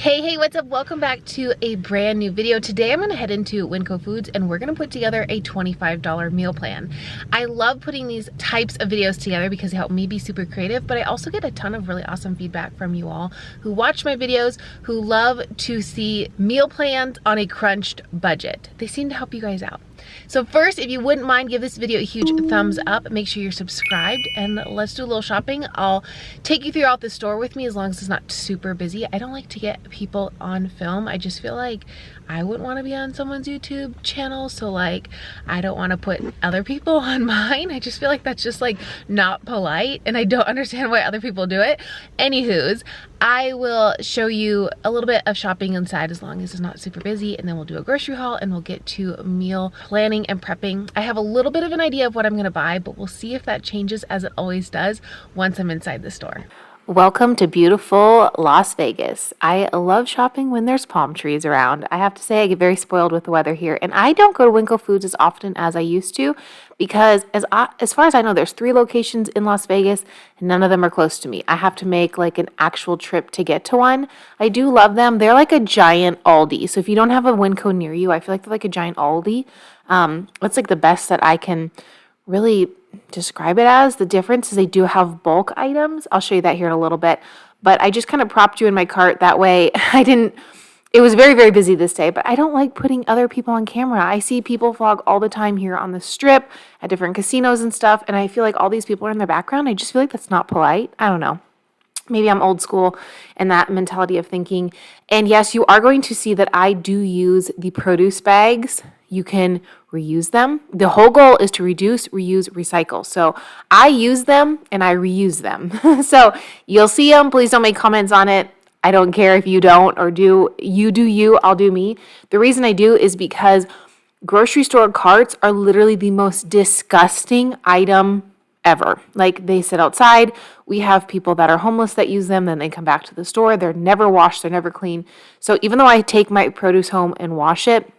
Hey, what's up? Welcome back to a brand new video. Today I'm going to head into WinCo Foods and we're going to put together a $25 meal plan. I love putting these types of videos together because they help me be super creative, but I also get a ton of really awesome feedback from you all who watch my videos, who love to see meal plans on a crunched budget. They seem to help you guys out. So first, if you wouldn't mind, give this video a huge thumbs up. Make sure you're subscribed and let's do a little shopping. I'll take you throughout the store with me as long as it's not super busy. I don't like to get people on film. I just feel like I wouldn't want to be on someone's YouTube channel, so like I don't want to put other people on mine. I just feel like that's just like not polite and I don't understand why other people do it. Anywho's, I will show you a little bit of shopping inside as long as it's not super busy, and then we'll do a grocery haul and we'll get to meal planning and prepping. I have a little bit of an idea of what I'm gonna buy, but we'll see if that changes as it always does once I'm inside the store. Welcome to beautiful Las Vegas. I love shopping when there's palm trees around. I have to say I get very spoiled with the weather here, and I don't go to WinCo Foods as often as I used to because as far as I know, there's 3 locations in Las Vegas and none of them are close to me. I have to make like an actual trip to get to one. I do love them. They're like a giant Aldi. So if you don't have a WinCo near you, I feel like they're like a giant Aldi. That's like the best that I can really describe it as. The difference is they do have bulk items. I'll show you that here in a little bit, but I just kind of propped you in my cart that way. It was very, very busy this day, but I don't like putting other people on camera. I see people vlog all the time here on the strip at different casinos and stuff, and I feel like all these people are in the background. I just feel like that's not polite. I don't know. Maybe I'm old school in that mentality of thinking. And yes, you are going to see that I do use the produce bags. You can reuse them. The whole goal is to reduce, reuse, recycle. So I use them and I reuse them. So you'll see them. Please don't make comments on it. I don't care if you don't or do. You do you, I'll do me. The reason I do is because grocery store carts are literally the most disgusting item ever. Like, they sit outside. We have people that are homeless that use them, then they come back to the store. They're never washed, they're never clean. So even though I take my produce home and wash it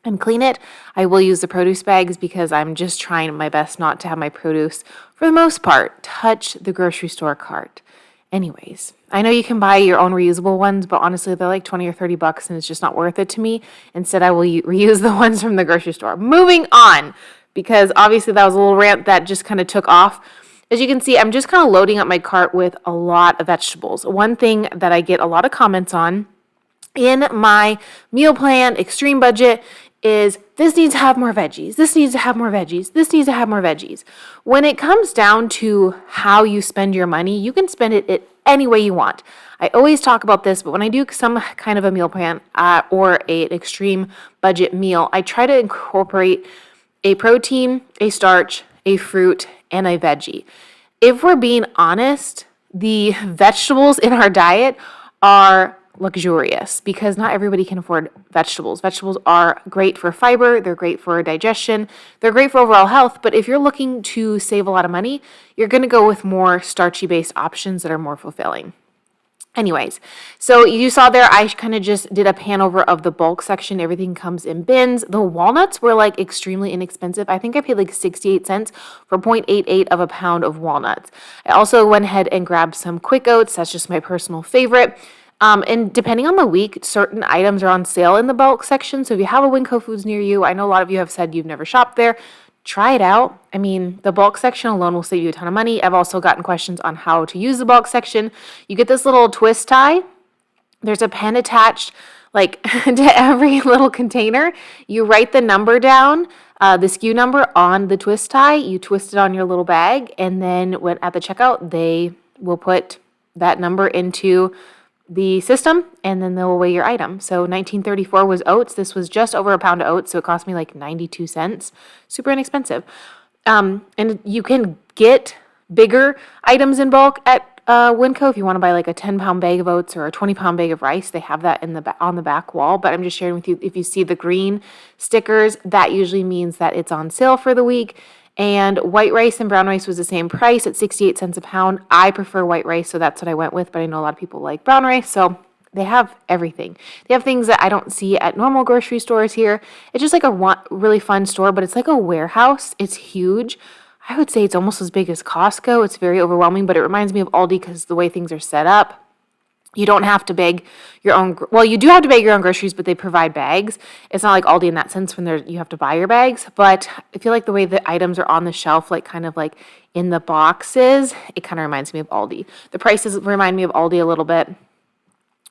and clean it, I will use the produce bags because I'm just trying my best not to have my produce, for the most part, touch the grocery store cart. Anyways, I know you can buy your own reusable ones, but honestly, they're like 20 or 30 bucks and it's just not worth it to me. Instead, I will reuse the ones from the grocery store. Moving on, because obviously that was a little rant that just kind of took off. As you can see, I'm just kind of loading up my cart with a lot of vegetables. One thing that I get a lot of comments on in my meal plan, extreme budget, is this needs to have more veggies. This needs to have more veggies. This needs to have more veggies. When it comes down to how you spend your money, you can spend it any way you want. I always talk about this, but when I do some kind of a meal plan or an extreme budget meal, I try to incorporate a protein, a starch, a fruit, and a veggie. If we're being honest, the vegetables in our diet are luxurious because not everybody can afford vegetables. Vegetables are great for fiber, they're great for digestion, they're great for overall health, but if you're looking to save a lot of money, you're going to go with more starchy based options that are more fulfilling. Anyways, so you saw there, I kind of just did a pan over of the bulk section. Everything comes in bins. The walnuts were like extremely inexpensive. I think I paid like 68 cents for 0.88 of a pound of walnuts. I also went ahead and grabbed some quick oats. That's just my personal favorite. And depending on the week, certain items are on sale in the bulk section. So if you have a WinCo Foods near you, I know a lot of you have said you've never shopped there. Try it out. I mean, the bulk section alone will save you a ton of money. I've also gotten questions on how to use the bulk section. You get this little twist tie. There's a pen attached like to every little container. You write the number down, the SKU number on the twist tie. You twist it on your little bag, and then when at the checkout, they will put that number into the system, and then they'll weigh your item. So 1934 was oats. This was just over a pound of oats, so it cost me like 92 cents. Super inexpensive. And you can get bigger items in bulk at WinCo if you want to buy like a 10-pound bag of oats or a 20-pound bag of rice. They have that on the back wall, but I'm just sharing with you, if you see the green stickers, that usually means that it's on sale for the week. And white rice and brown rice was the same price at 68 cents a pound. I prefer white rice, so that's what I went with, but I know a lot of people like brown rice, so they have everything. They have things that I don't see at normal grocery stores here. It's just like a really fun store, but it's like a warehouse. It's huge. I would say it's almost as big as Costco. It's very overwhelming, but it reminds me of Aldi because the way things are set up. You don't have to bag your own, well, you do have to bag your own groceries, but they provide bags. It's not like Aldi in that sense when you have to buy your bags, but I feel like the way the items are on the shelf, like kind of like in the boxes, it kind of reminds me of Aldi. The prices remind me of Aldi a little bit.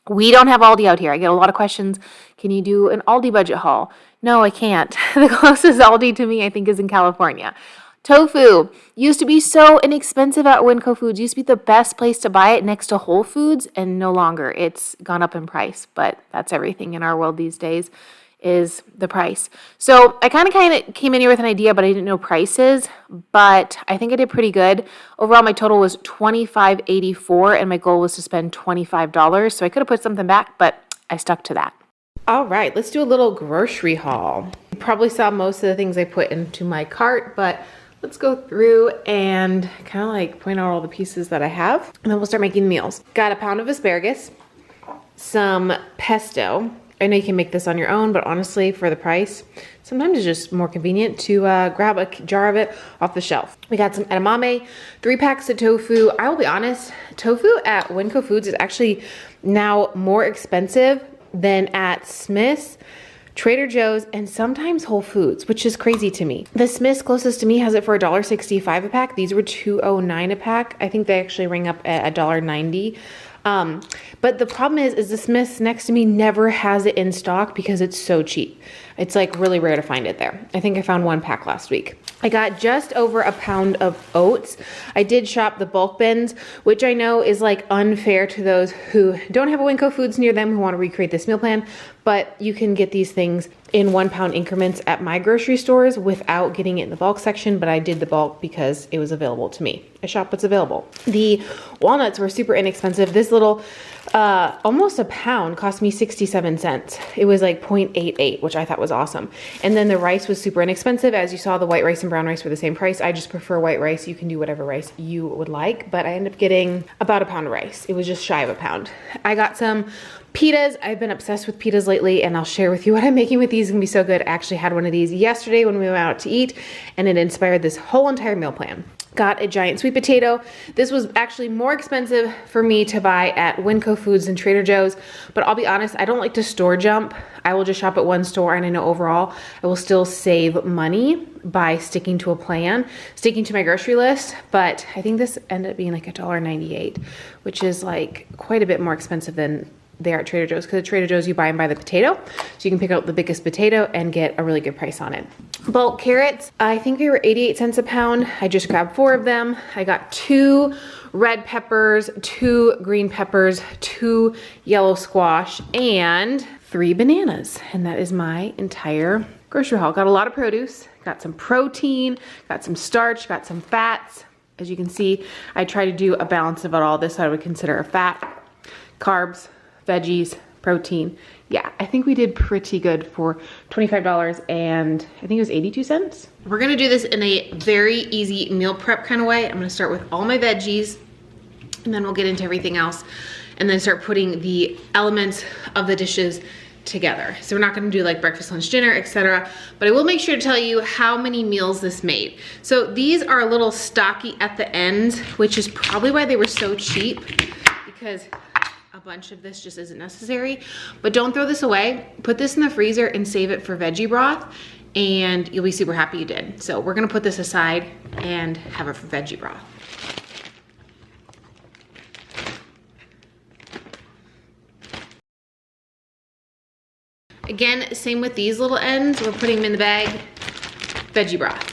We don't have Aldi out here. I get a lot of questions. Can you do an Aldi budget haul? No, I can't. The closest Aldi to me, I think, is in California. Tofu used to be so inexpensive at WinCo Foods. Used to be the best place to buy it next to Whole Foods, and no longer. It's gone up in price, but that's everything in our world these days is the price. So I kind of came in here with an idea, but I didn't know prices, but I think I did pretty good. Overall, my total was $25.84, and my goal was to spend $25. So I could have put something back, but I stuck to that. All right, let's do a little grocery haul. You probably saw most of the things I put into my cart, but let's go through and kind of like point out all the pieces that I have, and then we'll start making the meals. Got a pound of asparagus, some pesto. I know you can make this on your own, but honestly, for the price, sometimes it's just more convenient to grab a jar of it off the shelf. We got some edamame, 3 packs of tofu. I will be honest, tofu at WinCo Foods is actually now more expensive than at Smith's, Trader Joe's, and sometimes Whole Foods, which is crazy to me. The Smith's closest to me has it for $1.65 a pack. These were $2.09 a pack. I think they actually ring up at $1.90. But the problem is the Smith's next to me never has it in stock because it's so cheap. It's like really rare to find it there. I think I found 1 pack last week. I got just over a pound of oats. I did shop the bulk bins, which I know is like unfair to those who don't have a WinCo Foods near them who want to recreate this meal plan, but you can get these things in 1 pound increments at my grocery stores without getting it in the bulk section, but I did the bulk because it was available to me. I shop what's available. The walnuts were super inexpensive. This little, almost a pound cost me 67 cents. It was like 0.88, which I thought was awesome. And then the rice was super inexpensive. As you saw, the white rice and brown rice were the same price. I just prefer white rice. You can do whatever rice you would like, but I ended up getting about a pound of rice. It was just shy of a pound. I got some pitas. I've been obsessed with pitas lately, and I'll share with you what I'm making with these. It's gonna be so good. I actually had one of these yesterday when we went out to eat, and it inspired this whole entire meal plan. Got a giant sweet potato. This was actually more expensive for me to buy at WinCo Foods and Trader Joe's, but I'll be honest, I don't like to store jump. I will just shop at one store, and I know overall I will still save money by sticking to a plan, sticking to my grocery list, but I think this ended up being like $1.98, which is like quite a bit more expensive than they are at Trader Joe's, because at Trader Joe's you buy them by the potato, so you can pick out the biggest potato and get a really good price on it. Bulk carrots, I think they were 88 cents a pound. I just grabbed 4 of them. I got 2 red peppers, 2 green peppers, 2 yellow squash, and 3 bananas. And that is my entire grocery haul. Got a lot of produce, got some protein, got some starch, got some fats. As you can see, I try to do a balance of it all. This I would consider a fat, carbs, veggies, protein. Yeah, I think we did pretty good for $25, and I think it was 82 cents. We're gonna do this in a very easy meal prep kind of way. I'm gonna start with all my veggies, and then we'll get into everything else, and then start putting the elements of the dishes together. So we're not gonna do like breakfast, lunch, dinner, etc. But I will make sure to tell you how many meals this made. So these are a little stocky at the ends, which is probably why they were so cheap, because a bunch of this just isn't necessary. But don't throw this away. Put this in the freezer and save it for veggie broth, and you'll be super happy you did. So we're gonna put this aside and have it for veggie broth. Again, same with these little ends. We're putting them in the bag, veggie broth.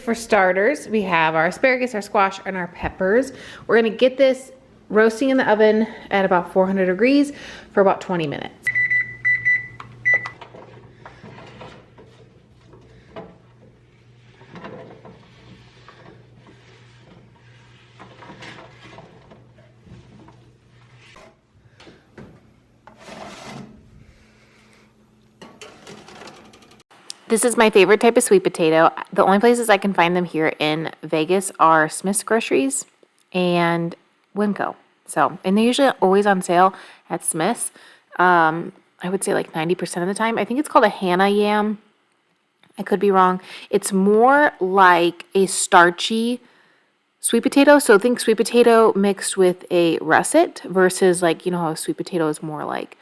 For starters, we have our asparagus, our squash, and our peppers. We're gonna get this roasting in the oven at about 400 degrees for about 20 minutes. This is my favorite type of sweet potato. The only places I can find them here in Vegas are Smith's Groceries and WinCo. So, and they're usually always on sale at Smith's. I I would say like 90% of the time. I think it's called a Hana yam. I could be wrong. It's more like a starchy sweet potato. So think sweet potato mixed with a russet versus like, you know how sweet potato is more like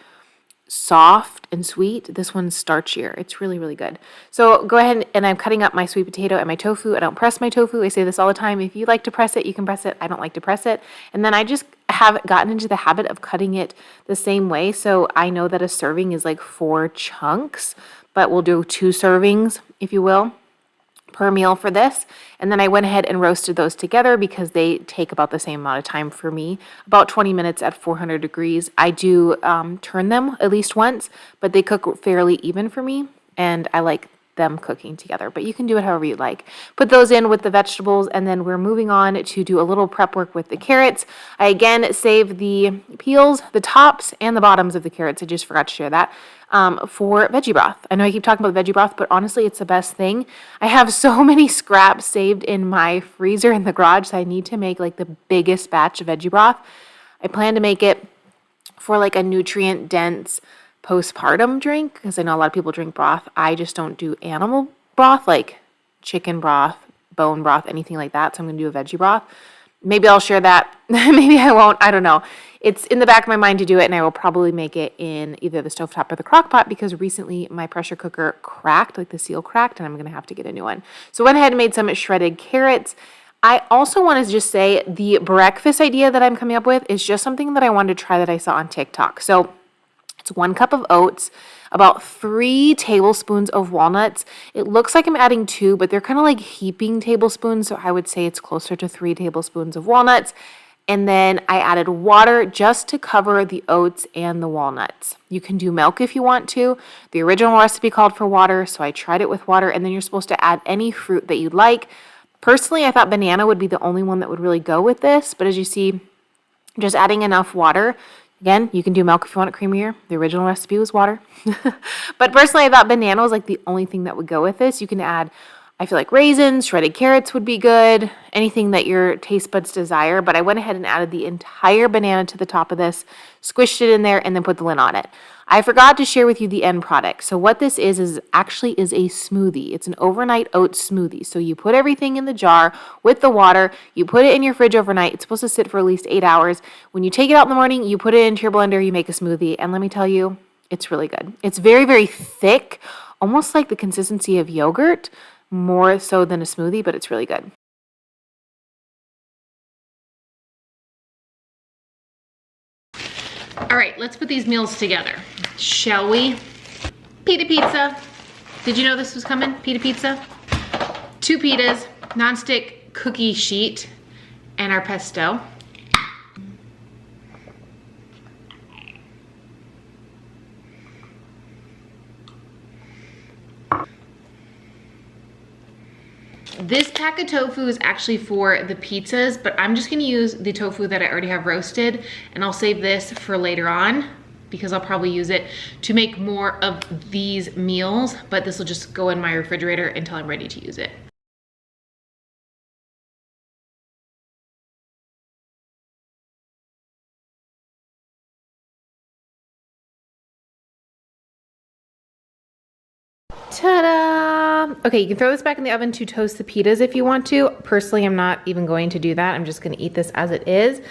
soft and sweet. This one's starchier. It's really, really good. So go ahead and I'm cutting up my sweet potato and my tofu. I don't press my tofu. I say this all the time. If you like to press it, you can press it. I don't like to press it. And then I just have gotten into the habit of cutting it the same way. So I know that a serving is like 4 chunks, but we'll do 2 servings, if you will, per meal for this. And then I went ahead and roasted those together because they take about the same amount of time for me, about 20 minutes at 400 degrees. I do turn them at least once, but they cook fairly even for me, and I like them cooking together, but you can do it however you like. Put those in with the vegetables, and then we're moving on to do a little prep work with the carrots. I again save the peels, the tops, and the bottoms of the carrots. I just forgot to share that. For veggie broth. I know I keep talking about veggie broth, but honestly, it's the best thing. I have so many scraps saved in my freezer in the garage, so I need to make like the biggest batch of veggie broth. I plan to make it for like a nutrient-dense postpartum drink, because I know a lot of people drink broth. I just don't do animal broth, like chicken broth, bone broth, anything like that, so I'm going to do a veggie broth. Maybe I'll share that. Maybe I won't. I don't know. It's in the back of my mind to do it, and I will probably make it in either the stovetop or the crock pot because recently my pressure cooker cracked, like the seal cracked, and I'm going to have to get a new one. So went ahead and made some shredded carrots. I also want to just say the breakfast idea that I'm coming up with is just something that I wanted to try that I saw on TikTok. So it's 1 cup of oats, about 3 tablespoons of walnuts. It looks like I'm adding 2, but they're kind of like heaping tablespoons, so I would say it's closer to 3 tablespoons of walnuts. And then I added water just to cover the oats and the walnuts. You can do milk if you want to. The original recipe called for water, so I tried it with water, and then you're supposed to add any fruit that you'd like. Personally, I thought banana would be the only one that would really go with this, but as you see, just adding enough water. Again, you can do milk if you want it creamier. The original recipe was water. But personally, I thought banana was like the only thing that would go with this. You can add, I feel like raisins, shredded carrots would be good, anything that your taste buds desire. But I went ahead and added the entire banana to the top of this, squished it in there, and then put the lid on it. I forgot to share with you the end product. So what this is actually a smoothie. It's an overnight oats smoothie. So you put everything in the jar with the water. You put it in your fridge overnight. It's supposed to sit for at least 8 hours. When you take it out in the morning, you put it into your blender, you make a smoothie. And let me tell you, it's really good. It's very, very thick, almost like the consistency of yogurt, more so than a smoothie, but it's really good. All right, let's put these meals together, shall we? Pita pizza. Did you know this was coming? Pita pizza. 2 pitas, nonstick cookie sheet, and our pesto. This pack of tofu is actually for the pizzas, but I'm just gonna use the tofu that I already have roasted, and I'll save this for later on because I'll probably use it to make more of these meals, but this will just go in my refrigerator until I'm ready to use it. Ta-da! Okay, you can throw this back in the oven to toast the pitas if you want to. Personally, I'm not even going to do that. I'm just gonna eat this as it is.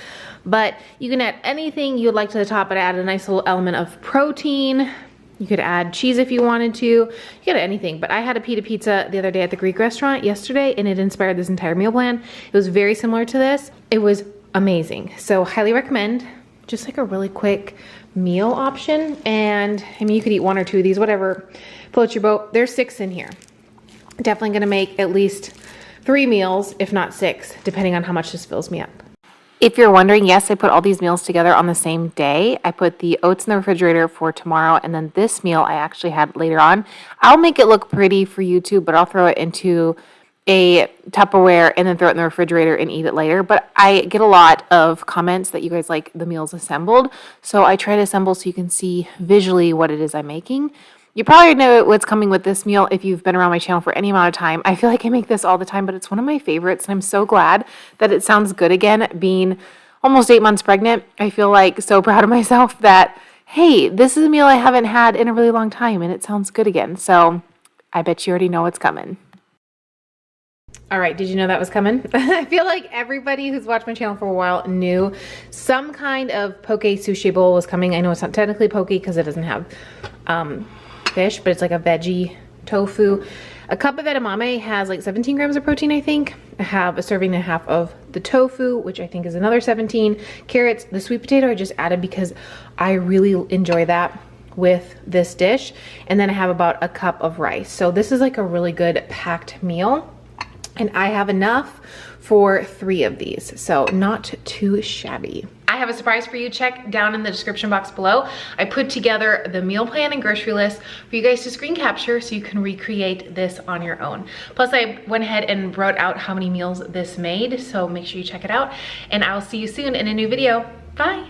But you can add anything you'd like to the top, but add a nice little element of protein. You could add cheese if you wanted to. You could add anything, but I had a pita pizza the other day at the Greek restaurant yesterday, and it inspired this entire meal plan. It was very similar to this. It was amazing. So highly recommend. Just like a really quick meal option. And I mean, you could eat 1 or 2 of these, whatever floats your boat. There's 6 in here. Definitely gonna make at least 3 meals, if not 6, depending on how much this fills me up. If you're wondering, yes, I put all these meals together on the same day. I put the oats in the refrigerator for tomorrow, and then this meal I actually had later on. I'll make it look pretty for YouTube, but I'll throw it into a Tupperware and then throw it in the refrigerator and eat it later. But I get a lot of comments that you guys like the meals assembled, so I try to assemble so you can see visually what it is I'm making. You probably know what's coming with this meal if you've been around my channel for any amount of time. I feel like I make this all the time, but it's one of my favorites, and I'm so glad that it sounds good again. Being almost 8 months pregnant, I feel like so proud of myself that, Hey, this is a meal I haven't had in a really long time and it sounds good again. So I bet you already know what's coming. All right, did you know that was coming? I feel like everybody who's watched my channel for a while knew some kind of poke sushi bowl was coming. I know it's not technically poke because it doesn't have fish, but it's like a veggie tofu. A cup of edamame has like 17 grams of protein, I think. I have a serving and a half of the tofu, which I think is another 17. Carrots, the sweet potato I just added because I really enjoy that with this dish. And then I have about a cup of rice. So this is like a really good packed meal. And I have enough for 3 of these, so not too shabby. I have a surprise for you. Check down in the description box below. I put together the meal plan and grocery list for you guys to screen capture so you can recreate this on your own. Plus I went ahead and wrote out how many meals this made, so make sure you check it out. And I'll see you soon in a new video. Bye.